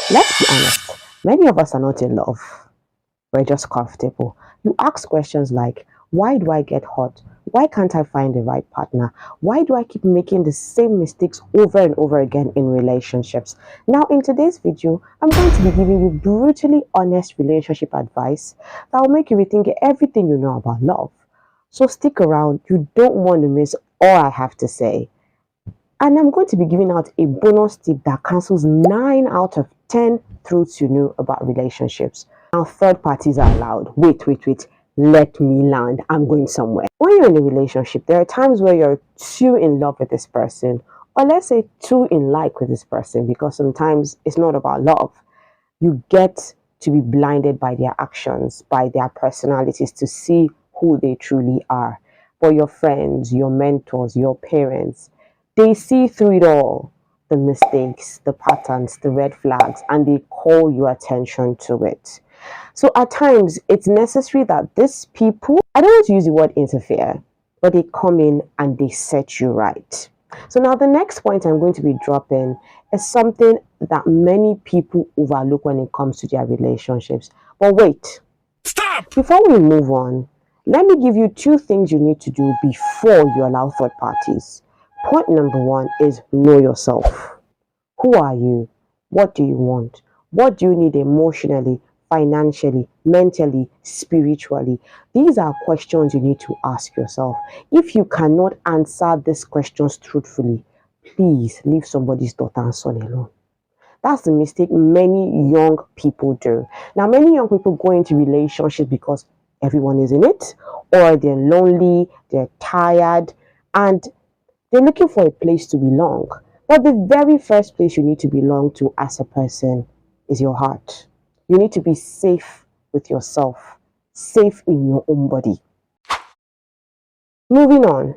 Let's be honest, many of us are not in love. We're just comfortable. You ask questions like, why do I get hurt? Why can't I find the right partner? Why do I keep making the same mistakes over and over again in relationships? Now, in today's video, I'm going to be giving you brutally honest relationship advice that will make you rethink everything you know about love. So stick around, you don't want to miss all I have to say. And I'm going to be giving out a bonus tip that cancels 9 out of 10 truths you know about relationships. Now, third parties are allowed. Wait. Let me land. I'm going somewhere. When you're in a relationship, there are times where you're too in love with this person, or let's say too in like with this person, because sometimes it's not about love. You get to be blinded by their actions, by their personalities to see who they truly are. But your friends, your mentors, your parents, they see through it all, the mistakes, the patterns, the red flags, and they call your attention to it. So at times, it's necessary that these people, I don't want to use the word interfere, but they come in and they set you right. So now the next point I'm going to be dropping is something that many people overlook when it comes to their relationships. But wait, Stop! before we move on, let me give you 2 things you need to do before you allow third parties. Point number 1 is know yourself. Who are you? What do you want? What do you need emotionally, financially, mentally, spiritually? These are questions you need to ask yourself. If you cannot answer these questions truthfully, please leave somebody's daughter and son alone. That's the mistake many young people do. Now, many young people go into relationships because everyone is in it, or they're lonely, they're tired, and they're looking for a place to belong. But the very first place you need to belong to as a person is your heart. You need to be safe with yourself, safe in your own body. Moving on,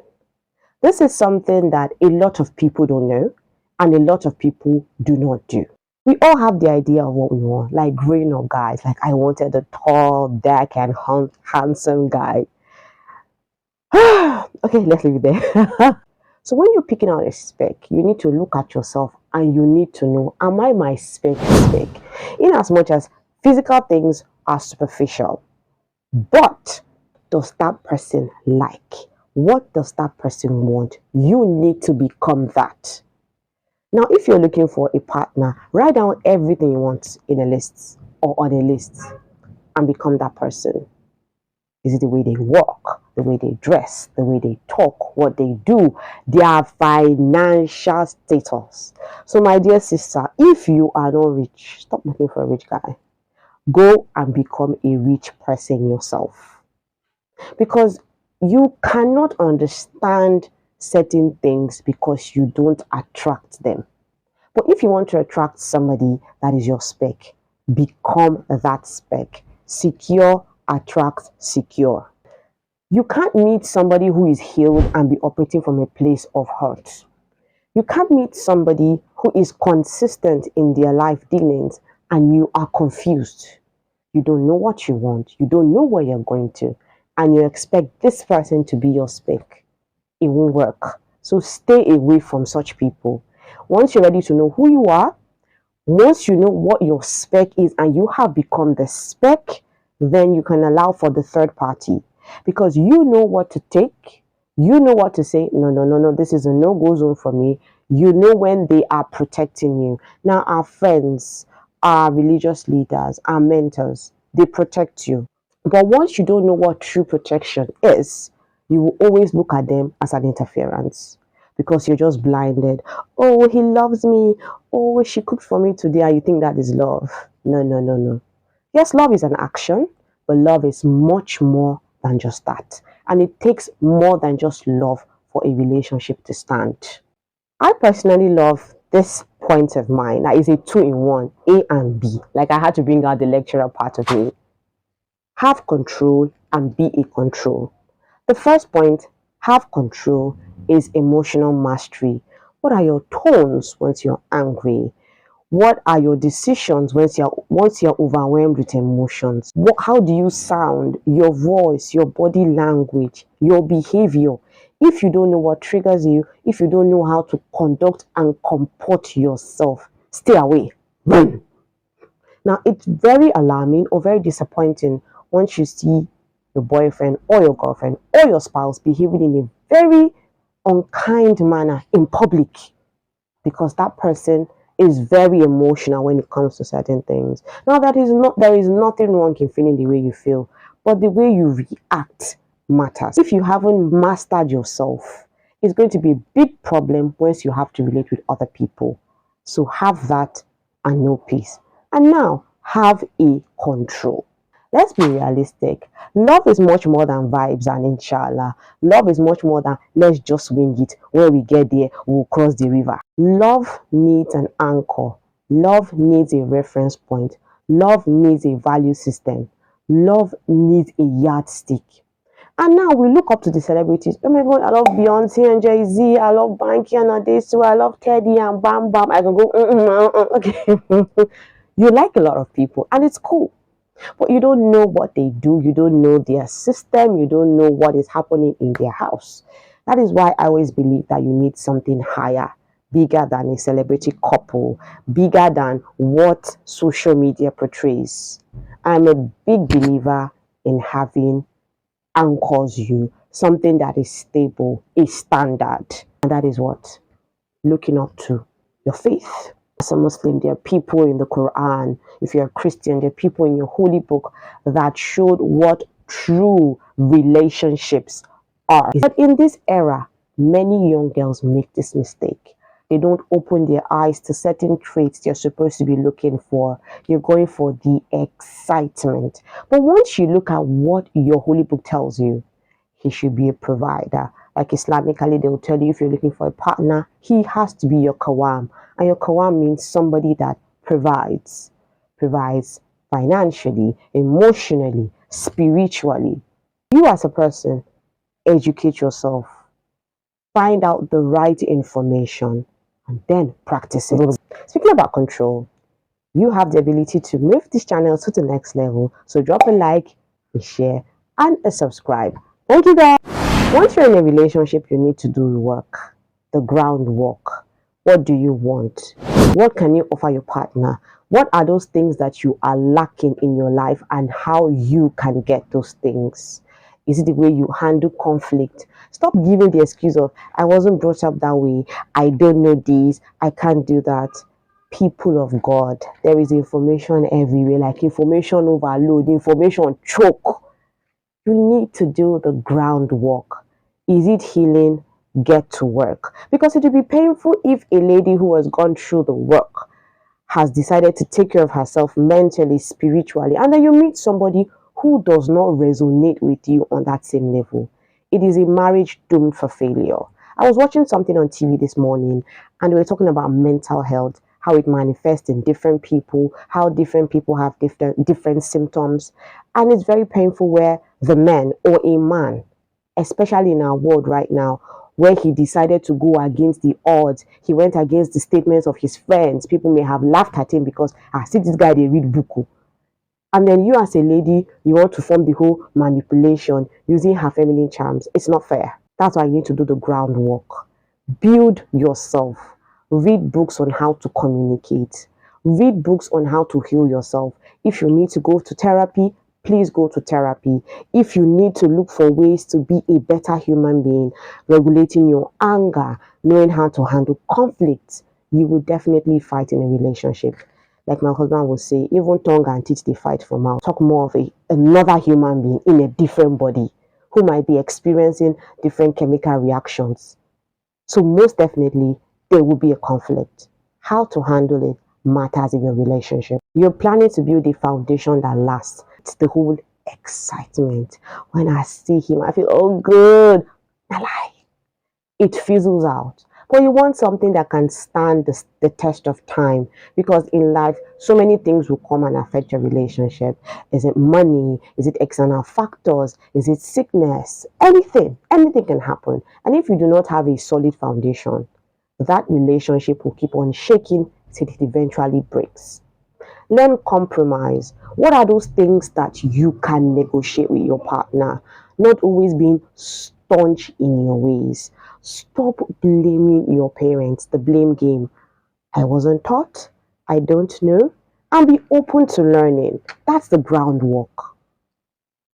this is something that a lot of people don't know and a lot of people do not do. We all have the idea of what we want, like growing up guys. Like, I wanted a tall, dark, and handsome guy. Okay, let's leave it there. So when you're picking out a spec, you need to look at yourself and you need to know, am I my spec? In as much as physical things are superficial, but does that person like? What does that person want? You need to become that. Now, if you're looking for a partner, write down everything you want in a list or on a list and become that person. Is it the way they walk, the way they dress, the way they talk, what they do, their financial status? So, my dear sister, if you are not rich, stop looking for a rich guy. Go and become a rich person yourself. Because you cannot understand certain things because you don't attract them. But if you want to attract somebody that is your spec, become that spec. Secure attracts secure. You can't meet somebody who is healed and be operating from a place of hurt. You can't meet somebody who is consistent in their life dealings and you are confused. You don't know what you want. You don't know where you're going to. And you expect this person to be your spec. It won't work. So stay away from such people. Once you're ready to know who you are, once you know what your spec is and you have become the spec, then you can allow for the third party because you know what to take. You know what to say. No, this is a no-go zone for me. You know when they are protecting you. Now, our friends, our religious leaders, our mentors, they protect you. But once you don't know what true protection is, you will always look at them as an interference because you're just blinded. Oh, he loves me. Oh, she cooked for me today. And you think that is love. No. Yes, love is an action, but love is much more than just that. And it takes more than just love for a relationship to stand. I personally love this point of mine. That is a 2-in-1, A and B. Like I had to bring out the lecturer part of me. Have control and be in control. The first point, have control, is emotional mastery. What are your tones once you're angry? What are your decisions once you're overwhelmed with emotions? How do you sound? Your voice, your body language, your behavior. If you don't know what triggers you, if you don't know how to conduct and comport yourself, stay away. Run. Now, it's very alarming or very disappointing once you see your boyfriend or your girlfriend or your spouse behaving in a very unkind manner in public, because that person is very emotional when it comes to certain things. Now, there is nothing wrong in feeling the way you feel, but the way you react matters. If you haven't mastered yourself, it's going to be a big problem once you have to relate with other people. So have that and no peace. And now have a control. Let's be realistic. Love is much more than vibes and inshallah. Love is much more than let's just wing it. When we get there, we'll cross the river. Love needs an anchor. Love needs a reference point. Love needs a value system. Love needs a yardstick. And now we look up to the celebrities. Oh my God, I love Beyonce and Jay-Z. I love Banky and Adesu. I love Teddy and Bam Bam. I can go, okay. You like a lot of people, and it's cool. But you don't know what they do. You don't know their system. You don't know what is happening in their house. That is why I always believe that you need something higher, bigger than a celebrity couple, bigger than what social media portrays. I'm a big believer in having anchors you, something that is stable, a standard. And that is what? Looking up to your faith. As a Muslim, there are people in the Quran. If you're a Christian, there are people in your holy book that showed what true relationships are. But in this era, many young girls make this mistake. They don't open their eyes to certain traits they're supposed to be looking for. You're going for the excitement. But once you look at what your holy book tells you, he should be a provider. Like Islamically, they will tell you if you're looking for a partner, he has to be your kawam. And your kawam means somebody that provides financially, emotionally, spiritually. You as a person, educate yourself, find out the right information, and then practice it. Speaking about control, you have the ability to move this channel to the next level. So drop a like, a share, and a subscribe. Thank you guys. Once you're in a relationship, you need to do the work, the groundwork. What do you want? What can you offer your partner? What are those things that you are lacking in your life, and how you can get those things? Is it the way you handle conflict? Stop giving the excuse of, I wasn't brought up that way, I don't know this, I can't do that. People of God, there is information everywhere, like information overload, information choke. You need to do the groundwork. Is it healing? Get to work. Because it will be painful if a lady who has gone through the work has decided to take care of herself mentally, spiritually, and then you meet somebody who does not resonate with you on that same level. It is a marriage doomed for failure. I was watching something on TV this morning, and we were talking about mental health, how it manifests in different people, how different people have different symptoms. And it's very painful where the man or a man, especially in our world right now, where he decided to go against the odds. He went against the statements of his friends. People may have laughed at him because, see this guy, they read buku. And then you as a lady, you want to form the whole manipulation using her feminine charms. It's not fair. That's why you need to do the groundwork. Build yourself. Read books on how to communicate. Read books on how to heal yourself. If you need to go to therapy, please go to therapy. If you need to look for ways to be a better human being, regulating your anger, knowing how to handle conflicts, you will definitely fight in a relationship. Like my husband would say, even tongue and teeth, they fight for mouth. Talk more of another human being in a different body who might be experiencing different chemical reactions. So most definitely, there will be a conflict. How to handle it matters in your relationship. You're planning to build a foundation that lasts. It's the whole excitement. When I see him, I feel, oh, good. I lie. It fizzles out. But you want something that can stand the test of time, because in life, so many things will come and affect your relationship. Is it money? Is it external factors? Is it sickness? Anything can happen. And if you do not have a solid foundation, that relationship will keep on shaking till it eventually breaks. Learn compromise. What are those things that you can negotiate with your partner? Not always being staunch in your ways. Stop blaming your parents, the blame game. I wasn't taught. I don't know. and be open to learning. That's the groundwork.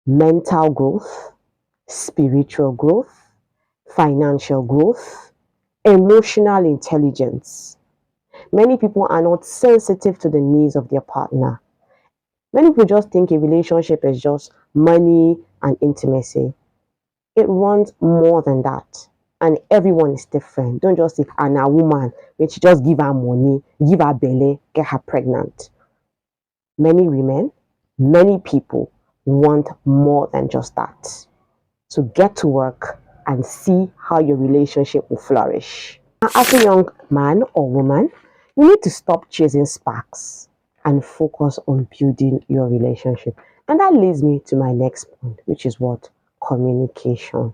Mental growth, spiritual growth, financial growth, emotional intelligence. Many people are not sensitive to the needs of their partner. Many people just think a relationship is just money and intimacy. It runs more than that. And everyone is different. Don't just say, and a woman, when she just give her money, give her belly, get her pregnant. Many women, many people want more than just that. So get to work and see how your relationship will flourish. Now, as a young man or woman, you need to stop chasing sparks and focus on building your relationship. And that leads me to my next point, which is what? Communication.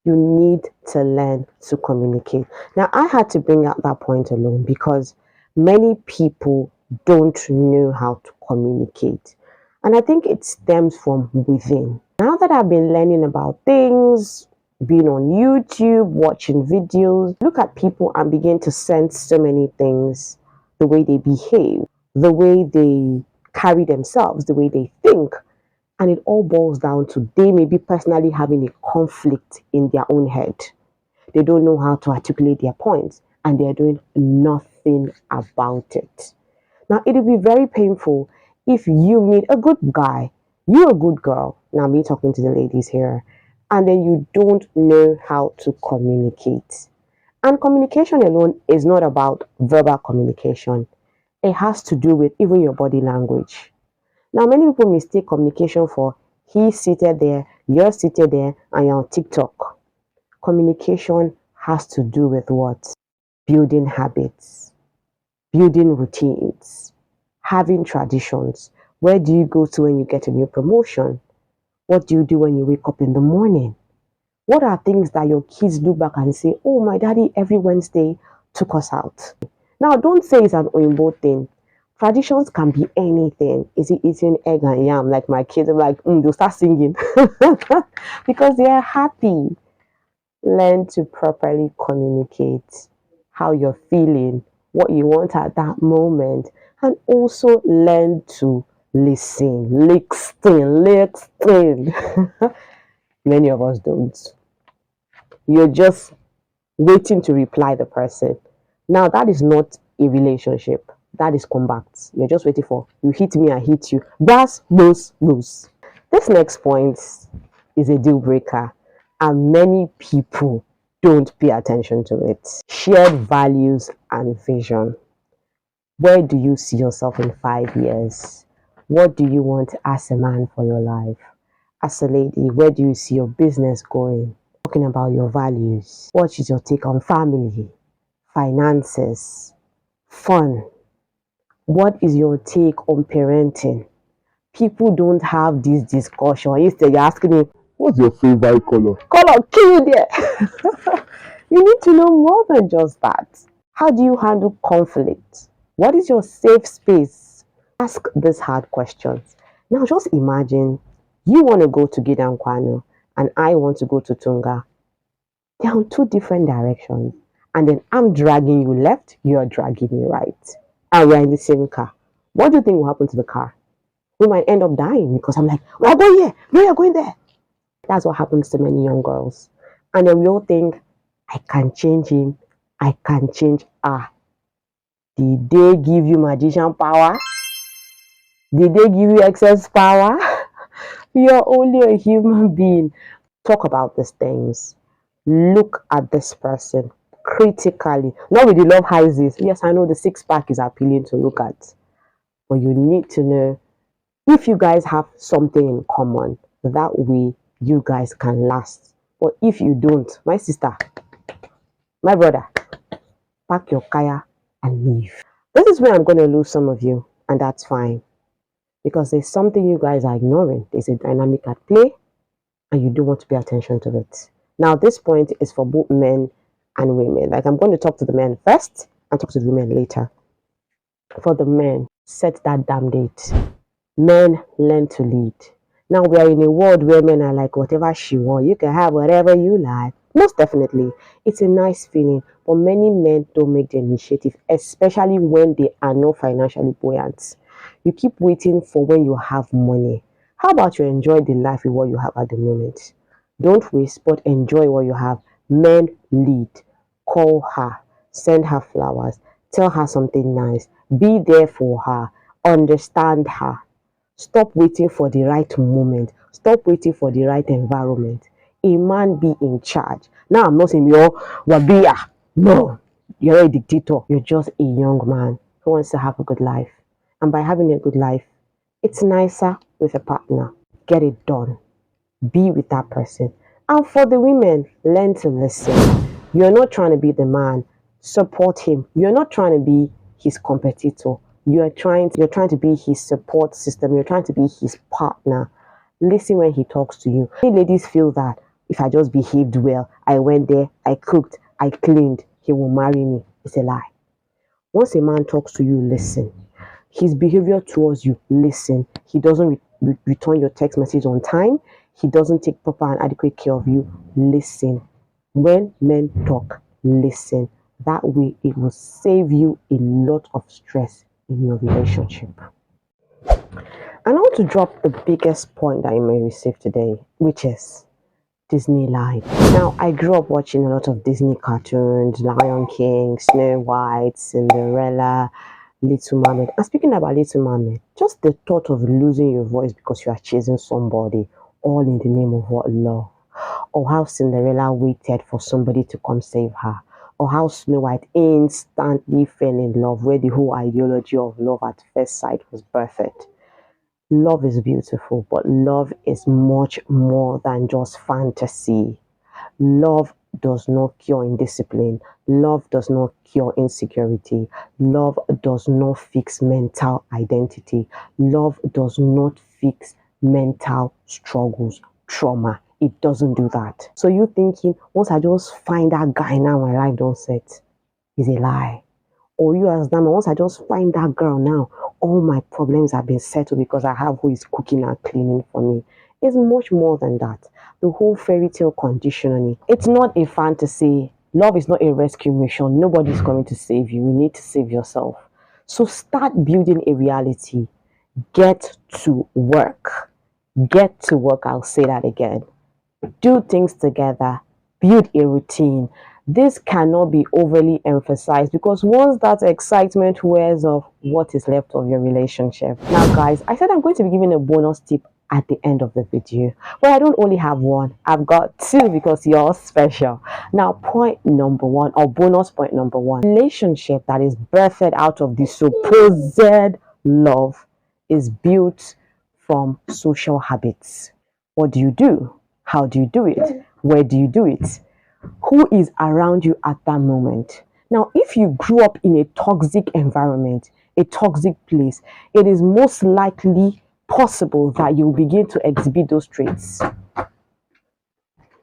You need to learn to communicate. Now, I had to bring out that point alone because many people don't know how to communicate. And I think it stems from within. Now that I've been learning about things, being on YouTube, watching videos, look at people and begin to sense so many things, the way they behave, the way they carry themselves, the way they think. And it all boils down to they may be personally having a conflict in their own head. They don't know how to articulate their points and they're doing nothing about it. Now, it will be very painful if you meet a good guy, you're a good girl. Now, me talking to the ladies here, and then you don't know how to communicate. And communication alone is not about verbal communication, it has to do with even your body language. Now, many people mistake communication for he's seated there, you're seated there, and you're on TikTok. Communication has to do with what? Building habits, building routines, having traditions. Where do you go to when you get a new promotion? What do you do when you wake up in the morning? What are things that your kids look back and say, oh, my daddy every Wednesday took us out? Now, don't say it's an Oyinbo thing. Traditions can be anything. Is it eating egg and yam? Like my kids are like, they'll start singing because they are happy. Learn to properly communicate how you're feeling, what you want at that moment, and also learn to listen. Listen. Many of us don't. You're just waiting to reply the person. Now, that is not a relationship. That is combat. You're just waiting for you hit me, I hit you. That's lose. This next point is a deal breaker, and many people don't pay attention to it. Shared values and vision. Where do you see yourself in 5 years? What do you want as a man for your life? As a lady, where do you see your business going? Talking about your values. What is your take on family, finances, fun? What is your take on parenting? People don't have this discussion. Instead, you're asking me, what's your favorite color? color, kill you there. You need to know more than just that. How do you handle conflict? What is your safe space? Ask these hard questions. Now, just imagine you want to go to Gidankwano and I want to go to Tunga. They're on two different directions. And then I'm dragging you left, you're dragging me right. And we're in the same car. What do you think will happen to the car? We might end up dying because I'm like, we're going here, no, you're going there. That's what happens to many young girls. And then we all think, I can change him, I can change her. Did they give you magician power? Did they give you excess power? You're only a human being. Talk about these things. Look at this person critically. Not with the love highs. Yes, I know the six pack is appealing to look at. But you need to know if you guys have something in common. That way you guys can last. But if you don't, my sister, my brother, pack your kaya and leave. This is where I'm going to lose some of you, and that's fine. Because there's something you guys are ignoring. There's a dynamic at play, and you don't want to pay attention to it. Now, this point is for both men and women. Like, I'm going to talk to the men first and talk to the women later. For the men, set that damn date. Men learn to lead. Now, we are in a world where men are like, whatever she wants, you can have whatever you like. Most definitely, it's a nice feeling, but many men don't make the initiative, especially when they are not financially buoyant. You keep waiting for when you have money. How about you enjoy the life with what you have at the moment? Don't waste, but enjoy what you have. Men lead. Call her. Send her flowers. Tell her something nice. Be there for her. Understand her. Stop waiting for the right moment. Stop waiting for the right environment. A man be in charge. Now I'm not saying you're Wabia. No, you're a dictator. You're just a young man who wants to have a good life. And by having a good life, it's nicer with a partner. Get it done. Be with that person. And for the women, learn to listen. You're not trying to be the man. Support him. You're not trying to be his competitor. You're trying to be his support system. You're trying to be his partner. Listen when he talks to you. Many ladies feel that if I just behaved well, I went there, I cooked, I cleaned, he will marry me. It's a lie. Once a man talks to you, listen. His behavior towards you, listen. He doesn't return your text message on time. He doesn't take proper and adequate care of you. Listen. When men talk, listen. That way, it will save you a lot of stress in your relationship. And I want to drop the biggest point that you may receive today, which is Disney life. Now, I grew up watching a lot of Disney cartoons, Lion King, Snow White, Cinderella, Little Mermaid. And speaking about Little Mermaid, just the thought of losing your voice because you are chasing somebody, all in the name of what, love. Or how Cinderella waited for somebody to come save her. Or how Snow White instantly fell in love, where the whole ideology of love at first sight was birthed. Love is beautiful, but love is much more than just fantasy. Love does not cure indiscipline. Love does not cure insecurity. Love does not fix mental identity. Love does not fix mental struggles, trauma. It doesn't do that. So you thinking, once I just find that guy now, my life don't set, is a lie. Or you as that man, once I just find that girl now, all my problems have been settled because I have who is cooking and cleaning for me. It's much more than that. The whole fairy tale conditioning. It's not a fantasy. Love is not a rescue mission. Nobody's coming to save you. You need to save yourself. So start building a reality. Get to work. Get to work. I'll say that again. Do things together. Build a routine. This cannot be overly emphasized because once that excitement wears off, what is left of your relationship? Now, guys, I said I'm going to be giving a bonus tip at the end of the video, but I don't only have one. I've got two because you're special. Now, point number one, or bonus point number one, relationship that is birthed out of the supposed love is built from social habits. What do you do? How do you do it? Where do you do it? Who is around you at that moment? Now, if you grew up in a toxic environment, a toxic place, it is most likely possible that you'll begin to exhibit those traits.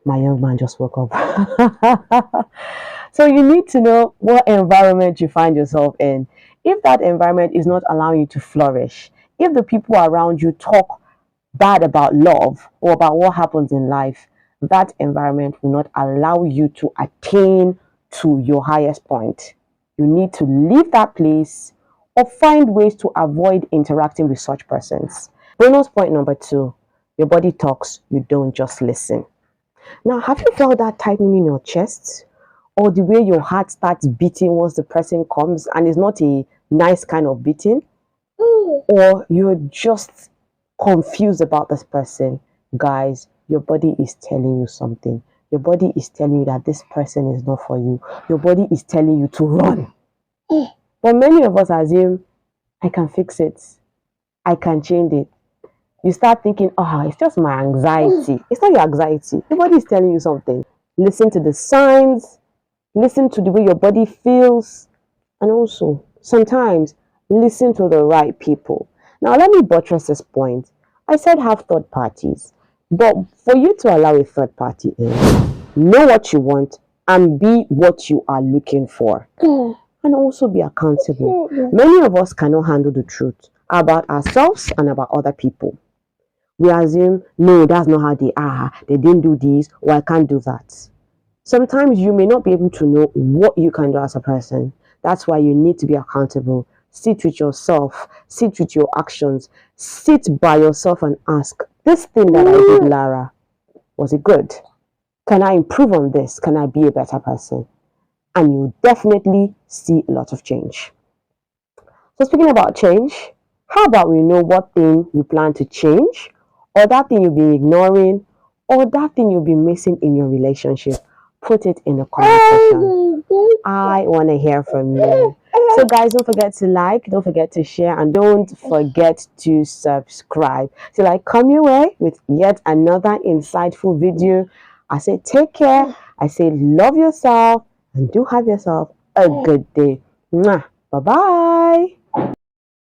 My young man just woke up. So you need to know what environment you find yourself in. If that environment is not allowing you to flourish, if the people around you talk bad about love or about what happens in life, that environment will not allow you to attain to your highest point. You need to leave that place or find ways to avoid interacting with such persons. Bonus point number two, your body talks, you don't just listen. Now, have you felt that tightening in your chest? Or the way your heart starts beating once the person comes and it's not a nice kind of beating? Or you're just confused about this person? Guys, your body is telling you something. Your body is telling you that this person is not for you. Your body is telling you to run. But many of us assume, I can fix it. I can change it. You start thinking, oh, it's just my anxiety. It's not your anxiety. Your body is telling you something. Listen to the signs. Listen to the way your body feels. And also, sometimes, listen to the right people. Now, let me buttress this point. I said have third parties. But for you to allow a third party in, know what you want and be what you are looking for. And also be accountable. Many of us cannot handle the truth about ourselves and about other people. We assume, no, that's not how they are. They didn't do this, or I can't do that. Sometimes you may not be able to know what you can do as a person. That's why you need to be accountable. sit with yourself, sit with your actions, sit by yourself and ask, this thing that I did, Lara, was it good? Can I improve on this? Can I be a better person? And you definitely see a lot of change. So speaking about change, how about we know what thing you plan to change, or that thing you've been ignoring, or that thing you've been missing in your relationship? Put it in the comment section. I want to hear from you. So guys, don't forget to like, don't forget to share, and don't forget to subscribe. Till I come your way with yet another insightful video. I say take care. I say love yourself and do have yourself a good day. Bye bye.